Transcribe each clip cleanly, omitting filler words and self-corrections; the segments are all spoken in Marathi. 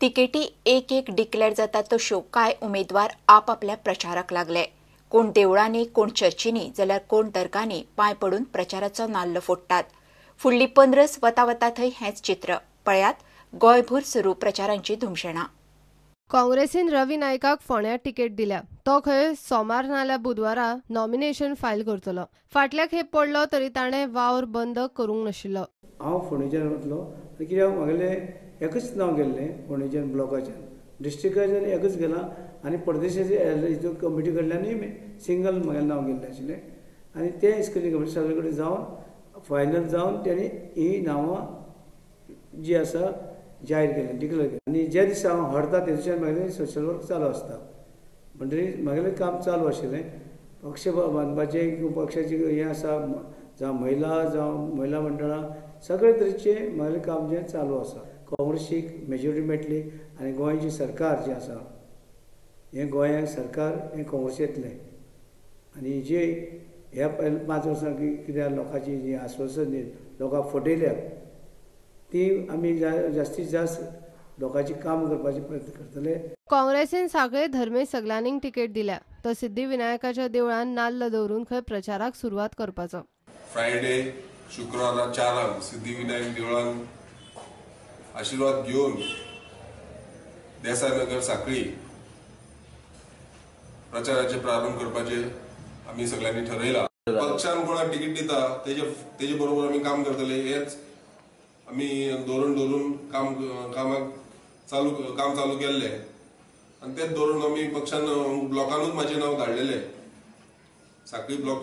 तिकेटी एक एक डिक्लेअर जातात तश्यो कांय उमेदवार आपापल्या प्रचाराक लागले। कोण देवळांनी, कोण चर्चींनी, जाल्यार कोण दर्गांनी पांय पडून प्रचाराचो नाल्ल फोडटात। फुडली 15 वता थंय हेंच चित्र पळयात। गोंयभर सुरू प्रचारांची धुमशणां। काँग्रेसीन रवी नायकाक फोंड्यां तिकेट दिल्या। तो खंय सोमार नाल्यार बुधवारा नॉमिनेशन फायल करतलो। फाटल्या खेप पडलो तरी ताणें वावर बंद करूंक नाशिल्लो। हांव फोंडेच्यान वतलो कित्याक म्हागेलें एकच नांव गेल्लें फोंडेच्यान ब्लॉकाच्यान, डिस्ट्रिक्टाच्यान एकच गेलां आनी परदेशाचे कमिटी कडल्यानूय सिंगल म्हागेलें नांव गेल्लें आशिल्लें आनी तें इसकली कमिटी सगळे कडेन जावन फायनल जावन तेणी ही नांवां जी आसा जाहीर केलें, डिक्लेअर केलें आनी ज्या दिसा हांव हरता त्या दिसाच्यान म्हागेलें सोशल वर्क चालू आसता। म्हणटरीर म्हागेलें काम चालू आशिल्लें पक्ष बांदपाचें किंवा पक्षाचें हें आसा जावं महिला मंडळां सगळे तरेचें म्हागेलें काम जें चालू आसा। काँग्रेसीक मेजॉरिटी मेळटली आनी गोंयचें सरकार जें आसा हें गोंयाक सरकार हें काँग्रेस येतलें आनी जे ह्या 5 वर्सां कित्याक लोकांची जी आश्वासन लोकांक फटयल्यात ती आमी जास्तीत जास्त लोकांची काम करपाचे प्रयत्न करतले। काँग्रेसीन सांखळे धर्मेश सगलानीक तिकेट दिल्या। तो सिद्धिविनायकाच्या देवळान नाल्ल दवरून खंय प्रचाराक सुरवात करपाचो। फ्रायडे शुक्रारा 4 सिद्धिविनायक देवळान आशीर्वाद घेवन देसाईनगर सांखळी प्रचाराचे प्रारंभ करपाचे आमी सगळ्यांनी ठरयला। पक्षान कोणाक तिकीट दिता तेजे बरोबर आमी काम करतले हेच आमी धरून काम चालू केल्ले आनी तेच धरून आमी पक्षान ब्लॉकानूच म्हाजें नांव धाडलेलें। सांखळी ब्लॉक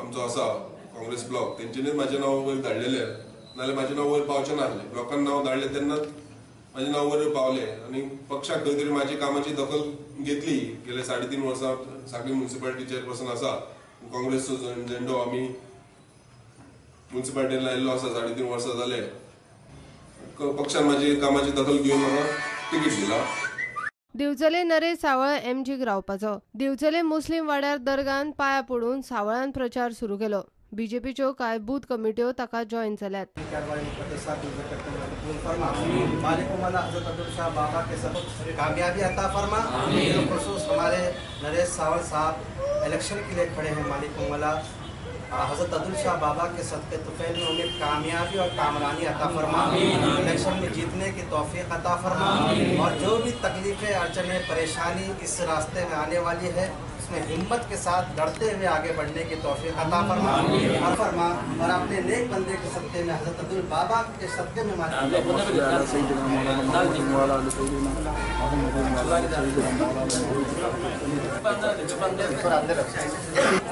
आमचो आसा काँग्रेस ब्लॉक तेंच्यांनीच म्हाजें नांव वयर धाडलेलें नाल्यार म्हाजें नांव वयर पावचें नासलें। ब्लॉकान नांव धाडलें तेन्नाच म्हाजें नांव वयर पावलें आनी पक्षाक खंय तरी म्हाजी कामाची दखल घेतली। गेले 3.5 वर्सां सांखळी म्युनिसिपालिटी चेअरपर्सन आसा, काँग्रेसचो झेंडो आमी म्युनिसिपालिटीन लायिल्लो आसा। 3.5 वर्सां जाले पक्षान म्हाजी कामाची दखल घेवन म्हाका तिकीट दिला। दिवचले नरेश सावळ एमजीक रावपाचो। दिवचले मुस्लिम वाड्यार दर्गान पांयां पडून सावळान प्रचार सुरू केलो। बीजेपीच्यो कांय बूथ कमिट्यो ताका जॉयन जाल्यात। कामयाबी अता फरमा। खुसूस हमारे नरेश सावल साहब इलेक्शन के लिए खड़े हैं। मालिक मोहम्मला हज़रत अब्दुल शाह बाबा के सदक़े तुफ़ैल में उन्हें कामयाबी और कामरानी अता फरमा, इलेक्शन में जीतने की तौफीक अता फरमा और जो भी तकलीफ़ें अड़चनें परेशानी इस रास्ते में आने वाली है उसमें हिम्मत के साथ लड़ते हुए आगे बढ़ने की तौफीक अता फरमा और अपने नेक बंदे के सदक़े में हज़रत अब्दुल बाबा के सदक़े में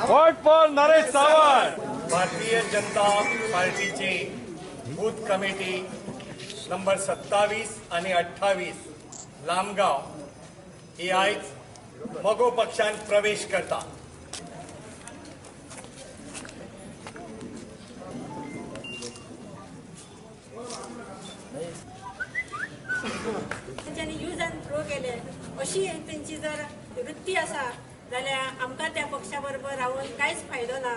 वोट फॉर नरेश सावळ। भारतीय जनता पार्टीची बूथ कमिटी नंबर 27 आणि 28 लामगाव ही आयज मगो पक्षान प्रवेश करता। त्यांनी यूज अँड थ्रो केले अशी त्यांची जर वृत्ती आसा जाल्यार आमकां त्या पक्षा बरोबर रावून कांयच फायदो ना।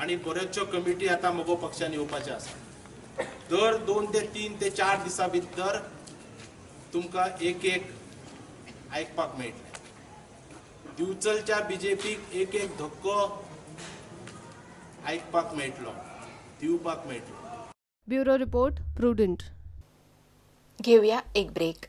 आणि बऱ्योचशो कमिटी आता मगो पक्षान येवपाचे आसा। दर 2 ते 3 ते 4 दिसां भितर तुमकां एक आयकपाक मेळटलें। दिवचलच्या बीजेपीक एक धक्को आयकपाक मेळटलो, दिवपाक मेळटलो। Bureau report prudent. घेऊया एक ब्रेक।